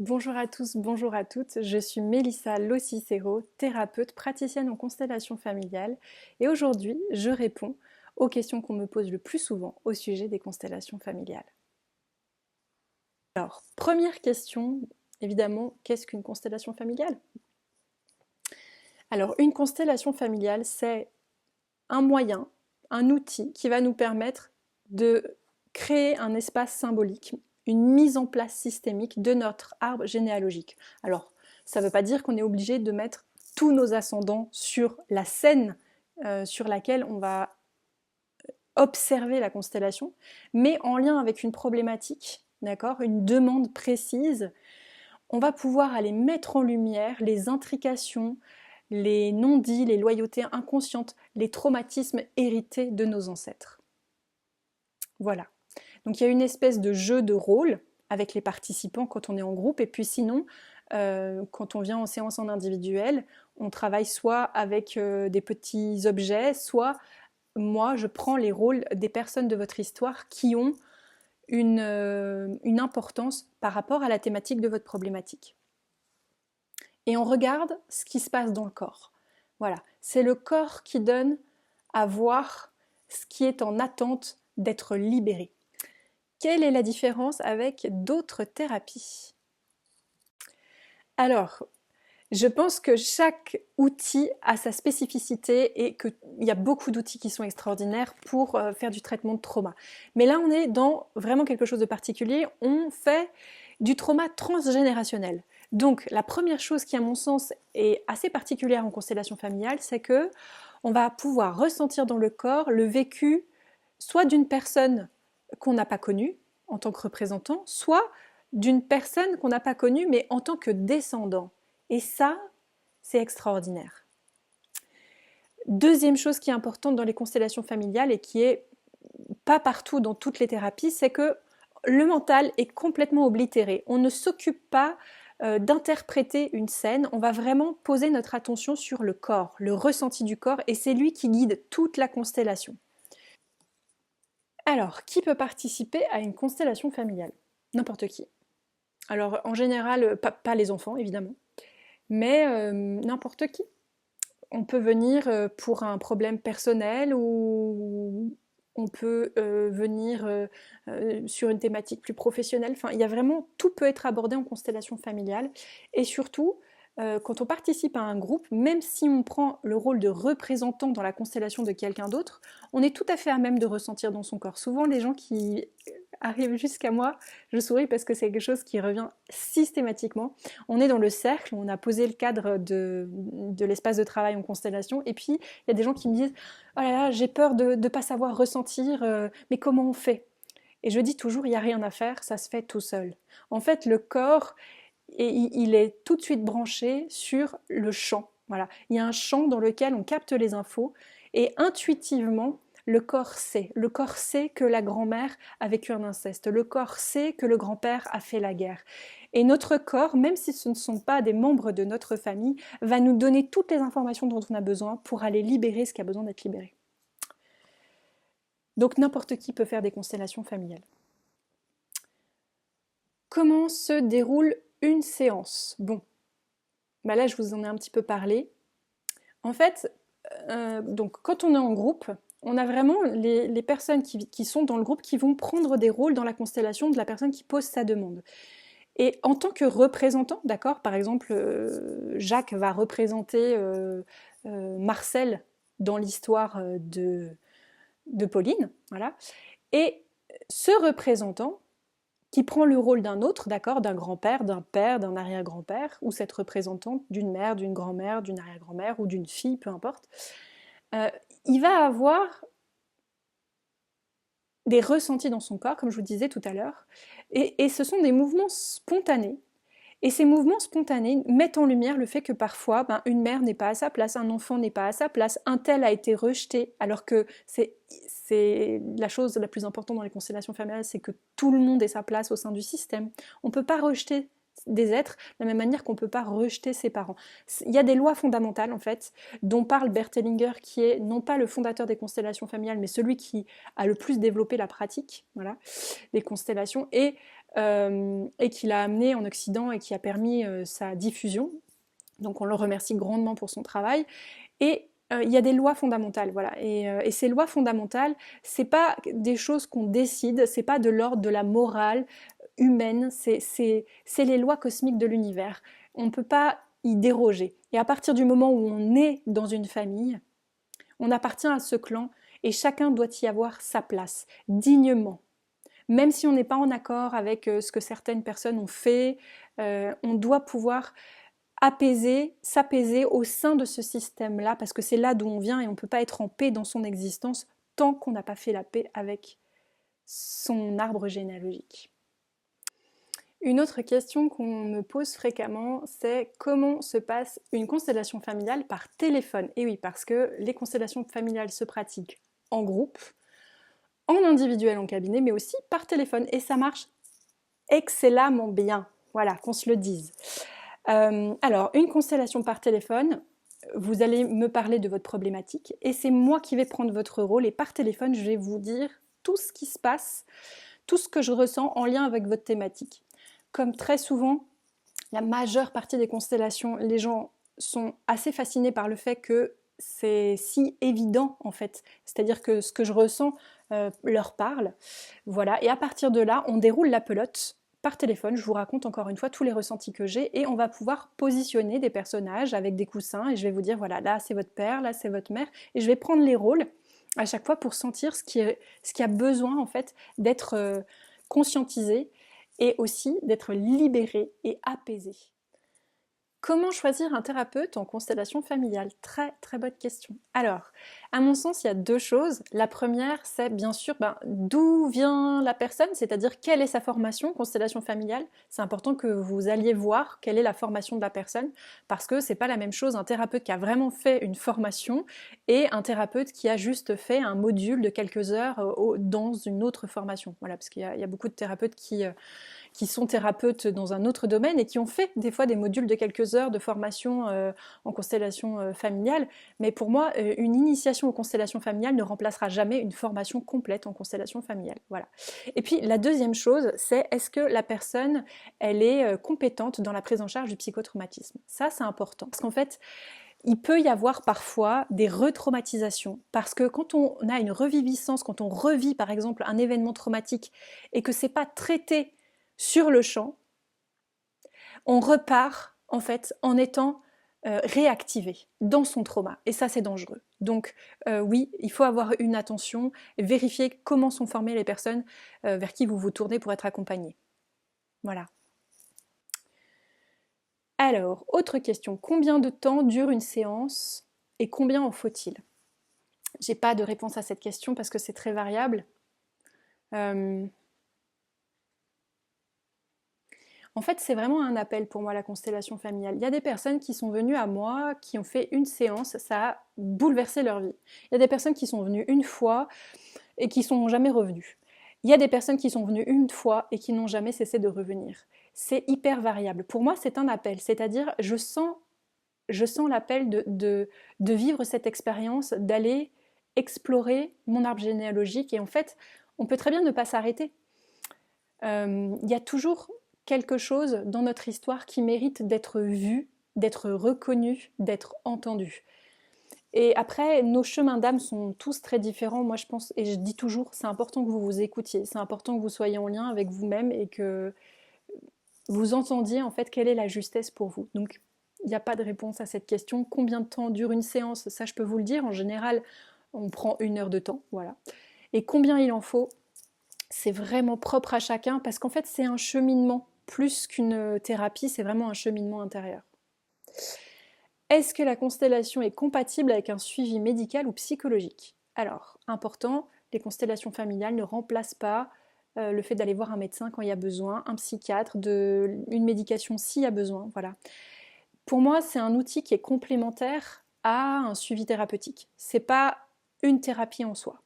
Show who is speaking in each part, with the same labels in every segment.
Speaker 1: Bonjour à tous, bonjour à toutes, je suis Mélissa Lossicero, thérapeute, praticienne en constellation familiale et aujourd'hui je réponds aux questions qu'on me pose le plus souvent au sujet des constellations familiales. Alors, première question, évidemment, qu'est-ce qu'une constellation familiale? Alors, une constellation familiale, c'est un moyen, un outil qui va nous permettre de créer un espace symbolique, une mise en place systémique de notre arbre généalogique. Alors, ça ne veut pas dire qu'on est obligé de mettre tous nos ascendants sur la scène sur laquelle on va observer la constellation, mais en lien avec une problématique, d'accord, une demande précise, on va pouvoir aller mettre en lumière les intrications, les non-dits, les loyautés inconscientes, les traumatismes hérités de nos ancêtres. Voilà. Donc il y a une espèce de jeu de rôle avec les participants quand on est en groupe, et puis sinon, quand on vient en séance en individuel, on travaille soit avec des petits objets, soit moi je prends les rôles des personnes de votre histoire qui ont une importance par rapport à la thématique de votre problématique. Et on regarde ce qui se passe dans le corps. Voilà, c'est le corps qui donne à voir ce qui est en attente d'être libéré. Quelle est la différence avec d'autres thérapies? Alors, je pense que chaque outil a sa spécificité et qu'il y a beaucoup d'outils qui sont extraordinaires pour faire du traitement de trauma. Mais là, on est dans vraiment quelque chose de particulier. On fait du trauma transgénérationnel. Donc, la première chose qui, à mon sens, est assez particulière en constellation familiale, c'est que on va pouvoir ressentir dans le corps le vécu soit d'une personne qu'on n'a pas connue en tant que représentant, soit d'une personne qu'on n'a pas connue mais en tant que descendant. Et ça, c'est extraordinaire. Deuxième chose qui est importante dans les constellations familiales et qui est pas partout dans toutes les thérapies, c'est que le mental est complètement oblitéré. On ne s'occupe pas d'interpréter une scène, on va vraiment poser notre attention sur le corps, le ressenti du corps, et c'est lui qui guide toute la constellation. Alors, qui peut participer à une constellation familiale? N'importe qui. Alors, en général, pas les enfants, évidemment, mais n'importe qui. On peut venir pour un problème personnel ou on peut venir sur une thématique plus professionnelle. Enfin, il y a vraiment, tout peut être abordé en constellation familiale. Et surtout, quand on participe à un groupe, même si on prend le rôle de représentant dans la constellation de quelqu'un d'autre, on est tout à fait à même de ressentir dans son corps. Souvent, les gens qui arrivent jusqu'à moi, je souris parce que c'est quelque chose qui revient systématiquement. On est dans le cercle, on a posé le cadre de l'espace de travail en constellation, et puis il y a des gens qui me disent « Oh là là, j'ai peur de ne pas savoir ressentir, mais comment on fait ?» Et je dis toujours, il n'y a rien à faire, ça se fait tout seul. En fait, le corps, il est tout de suite branché sur le champ. Voilà. Il y a un champ dans lequel on capte les infos, et intuitivement, le corps sait. Le corps sait que la grand-mère a vécu un inceste. Le corps sait que le grand-père a fait la guerre. Et notre corps, même si ce ne sont pas des membres de notre famille, va nous donner toutes les informations dont on a besoin pour aller libérer ce qui a besoin d'être libéré. Donc n'importe qui peut faire des constellations familiales. Comment se déroule une séance? Bon, bah là je vous en ai un petit peu parlé. En fait, donc quand on est en groupe, on a vraiment les personnes qui sont dans le groupe qui vont prendre des rôles dans la constellation de la personne qui pose sa demande. Et en tant que représentant, d'accord, par exemple, Jacques va représenter Marcel dans l'histoire de Pauline, voilà. Et ce représentant, qui prend le rôle d'un autre, d'accord, d'un grand-père, d'un père, d'un arrière-grand-père, ou cette représentante d'une mère, d'une grand-mère, d'une arrière-grand-mère, ou d'une fille, peu importe, il va avoir des ressentis dans son corps, comme je vous disais tout à l'heure, et ce sont des mouvements spontanés. Et ces mouvements spontanés mettent en lumière le fait que parfois, une mère n'est pas à sa place, un enfant n'est pas à sa place, un tel a été rejeté, alors que c'est la chose la plus importante dans les constellations familiales, c'est que tout le monde ait sa place au sein du système. On ne peut pas rejeter des êtres, de la même manière qu'on ne peut pas rejeter ses parents. Il y a des lois fondamentales, en fait, dont parle Bert Hellinger, qui est non pas le fondateur des constellations familiales, mais celui qui a le plus développé la pratique, voilà, des constellations, et qui l'a amené en Occident et qui a permis sa diffusion. Donc on le remercie grandement pour son travail. Et il y a des lois fondamentales, voilà. Et ces lois fondamentales, c'est pas des choses qu'on décide, c'est pas de l'ordre de la morale humaine, c'est les lois cosmiques de l'univers. On ne peut pas y déroger. Et à partir du moment où on est dans une famille, on appartient à ce clan et chacun doit y avoir sa place, dignement. Même si on n'est pas en accord avec ce que certaines personnes ont fait, on doit pouvoir s'apaiser au sein de ce système-là, parce que c'est là d'où on vient et on ne peut pas être en paix dans son existence tant qu'on n'a pas fait la paix avec son arbre généalogique. Une autre question qu'on me pose fréquemment, c'est comment se passe une constellation familiale par téléphone? Et oui, parce que les constellations familiales se pratiquent en groupe, en individuel en cabinet, mais aussi par téléphone. Et ça marche excellemment bien. Voilà, qu'on se le dise. Alors, une constellation par téléphone, vous allez me parler de votre problématique et c'est moi qui vais prendre votre rôle et par téléphone, je vais vous dire tout ce qui se passe, tout ce que je ressens en lien avec votre thématique. Comme très souvent, la majeure partie des constellations, les gens sont assez fascinés par le fait que c'est si évident en fait. C'est-à-dire que ce que je ressens leur parle. Voilà. Et à partir de là, on déroule la pelote par téléphone. Je vous raconte encore une fois tous les ressentis que j'ai et on va pouvoir positionner des personnages avec des coussins et je vais vous dire voilà, là c'est votre père, là c'est votre mère et je vais prendre les rôles à chaque fois pour sentir ce qui a besoin en fait d'être conscientisé et aussi d'être libéré et apaisé. Comment choisir un thérapeute en constellation familiale? Très très bonne question. Alors, à mon sens, il y a deux choses. La première, c'est bien sûr d'où vient la personne, c'est-à-dire quelle est sa formation, constellation familiale. C'est important que vous alliez voir quelle est la formation de la personne, parce que c'est pas la même chose un thérapeute qui a vraiment fait une formation et un thérapeute qui a juste fait un module de quelques heures dans une autre formation. Voilà, parce qu'il y a beaucoup de thérapeutes qui sont thérapeutes dans un autre domaine et qui ont fait des fois des modules de quelques heures de formation en constellation familiale. Mais pour moi, une initiation aux constellations familiales ne remplacera jamais une formation complète en constellation familiale. Voilà. Et puis la deuxième chose, c'est est-ce que la personne, elle est compétente dans la prise en charge du psychotraumatisme? Ça, c'est important. Parce qu'en fait, il peut y avoir parfois des retraumatisations parce que quand on a une reviviscence, quand on revit par exemple un événement traumatique et que c'est pas traité sur le champ, on repart en fait en étant réactivé dans son trauma et ça c'est dangereux. Donc oui, il faut avoir une attention, vérifier comment sont formées les personnes vers qui vous vous tournez pour être accompagné. Voilà. Alors, autre question, combien de temps dure une séance et combien en faut-il? J'ai pas de réponse à cette question parce que c'est très variable. En fait, c'est vraiment un appel pour moi, la constellation familiale. Il y a des personnes qui sont venues à moi, qui ont fait une séance, ça a bouleversé leur vie. Il y a des personnes qui sont venues une fois et qui sont jamais revenues. Il y a des personnes qui sont venues une fois et qui n'ont jamais cessé de revenir. C'est hyper variable. Pour moi, c'est un appel, c'est-à-dire je sens l'appel de vivre cette expérience, d'aller explorer mon arbre généalogique et en fait, on peut très bien ne pas s'arrêter. Il y a toujours quelque chose dans notre histoire qui mérite d'être vu, d'être reconnu, d'être entendu. Et après, nos chemins d'âme sont tous très différents. Moi, je pense, et je dis toujours, c'est important que vous vous écoutiez, c'est important que vous soyez en lien avec vous-même et que vous entendiez en fait quelle est la justesse pour vous. Donc, il n'y a pas de réponse à cette question. Combien de temps dure une séance? Ça, je peux vous le dire. En général, on prend 1 heure de temps, voilà. Et combien il en faut? C'est vraiment propre à chacun parce qu'en fait, c'est un cheminement. Plus qu'une thérapie, c'est vraiment un cheminement intérieur. Est-ce que la constellation est compatible avec un suivi médical ou psychologique? Alors, important, les constellations familiales ne remplacent pas le fait d'aller voir un médecin quand il y a besoin, un psychiatre, une médication s'il y a besoin. Voilà. Pour moi, c'est un outil qui est complémentaire à un suivi thérapeutique. C'est pas une thérapie en soi.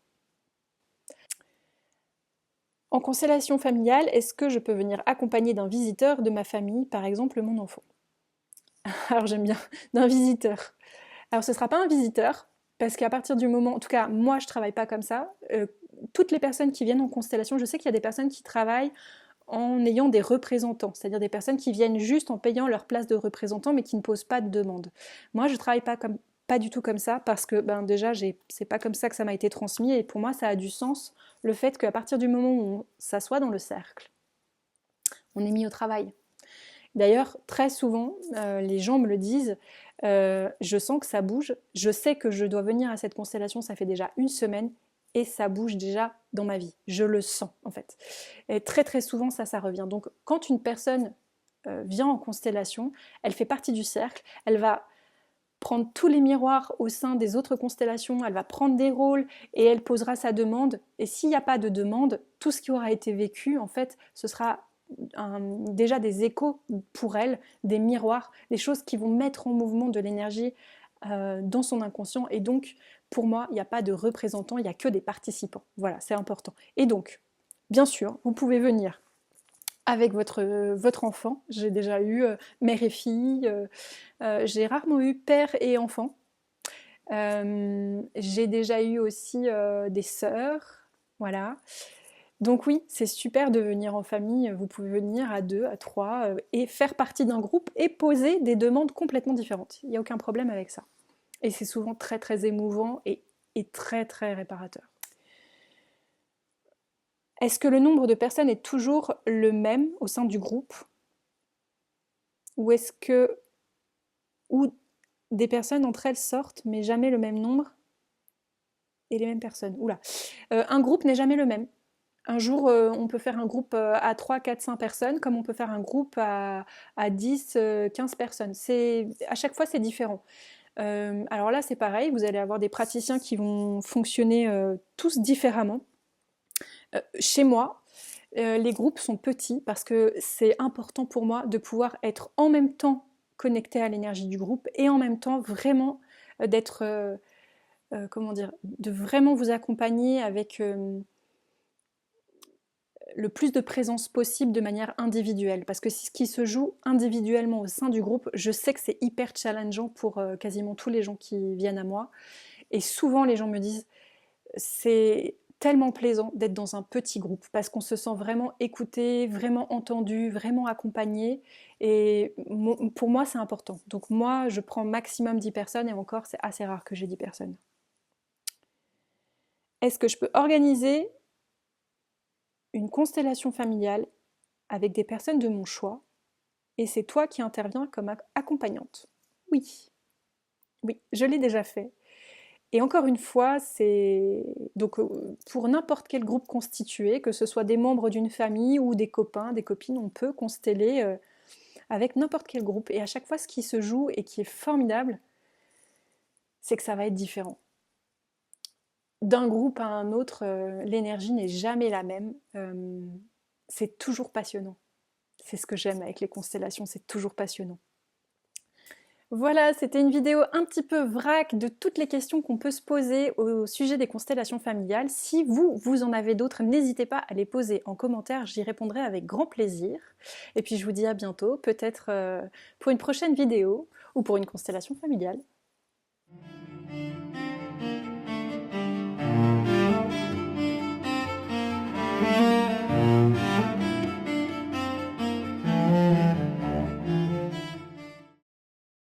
Speaker 1: En constellation familiale, est-ce que je peux venir accompagner d'un visiteur de ma famille, par exemple mon enfant? Alors j'aime bien, d'un visiteur. Alors ce ne sera pas un visiteur, parce qu'à partir du moment, en tout cas moi je travaille pas comme ça, toutes les personnes qui viennent en constellation, je sais qu'il y a des personnes qui travaillent en ayant des représentants, c'est-à-dire des personnes qui viennent juste en payant leur place de représentant mais qui ne posent pas de demande. Moi je travaille pas du tout comme ça parce que déjà c'est pas comme ça que ça m'a été transmis et pour moi ça a du sens le fait qu'à partir du moment où on s'assoit dans le cercle, on est mis au travail. D'ailleurs, très souvent, les gens me le disent, je sens que ça bouge, je sais que je dois venir à cette constellation, ça fait déjà une semaine, et ça bouge déjà dans ma vie. Je le sens, en fait. Et très très souvent, ça revient. Donc, quand une personne vient en constellation, elle fait partie du cercle, elle va prendre tous les miroirs au sein des autres constellations, elle va prendre des rôles et elle posera sa demande. Et s'il n'y a pas de demande, tout ce qui aura été vécu, en fait, ce sera déjà des échos pour elle, des miroirs, des choses qui vont mettre en mouvement de l'énergie dans son inconscient. Et donc, pour moi, il n'y a pas de représentants, il n'y a que des participants. Voilà, c'est important. Et donc, bien sûr, vous pouvez venir avec votre enfant. J'ai déjà eu mère et fille, j'ai rarement eu père et enfant. J'ai déjà eu aussi des sœurs, voilà. Donc oui, c'est super de venir en famille, vous pouvez venir à 2, à 3 et faire partie d'un groupe et poser des demandes complètement différentes. Il n'y a aucun problème avec ça. Et c'est souvent très très émouvant et très très réparateur. Est-ce que le nombre de personnes est toujours le même au sein du groupe? Ou est-ce que des personnes entre elles sortent mais jamais le même nombre et les mêmes personnes? Oula. Un groupe n'est jamais le même. Un jour, on peut faire un groupe à 3, 4, 5 personnes, comme on peut faire un groupe à 10, 15 personnes. À chaque fois, c'est différent. Alors là, c'est pareil, vous allez avoir des praticiens qui vont fonctionner tous différemment. Chez moi, les groupes sont petits parce que c'est important pour moi de pouvoir être en même temps connecté à l'énergie du groupe et en même temps vraiment d'être, comment dire, de vraiment vous accompagner avec le plus de présence possible de manière individuelle. Parce que ce qui se joue individuellement au sein du groupe, je sais que c'est hyper challengeant pour quasiment tous les gens qui viennent à moi. Et souvent, les gens me disent, c'est tellement plaisant d'être dans un petit groupe parce qu'on se sent vraiment écouté, vraiment entendu, vraiment accompagné. Et pour moi, c'est important. Donc moi, je prends maximum 10 personnes et encore, c'est assez rare que j'ai 10 personnes. Est-ce que je peux organiser une constellation familiale avec des personnes de mon choix et c'est toi qui interviens comme accompagnante? Oui, oui, je l'ai déjà fait. Et encore une fois, c'est donc pour n'importe quel groupe constitué, que ce soit des membres d'une famille ou des copains, des copines, on peut consteller avec n'importe quel groupe. Et à chaque fois, ce qui se joue et qui est formidable, c'est que ça va être différent. D'un groupe à un autre, l'énergie n'est jamais la même. C'est toujours passionnant. C'est ce que j'aime avec les constellations, c'est toujours passionnant. Voilà, c'était une vidéo un petit peu vrac de toutes les questions qu'on peut se poser au sujet des constellations familiales. Si vous en avez d'autres, n'hésitez pas à les poser en commentaire, j'y répondrai avec grand plaisir. Et puis je vous dis à bientôt, peut-être pour une prochaine vidéo ou pour une constellation familiale.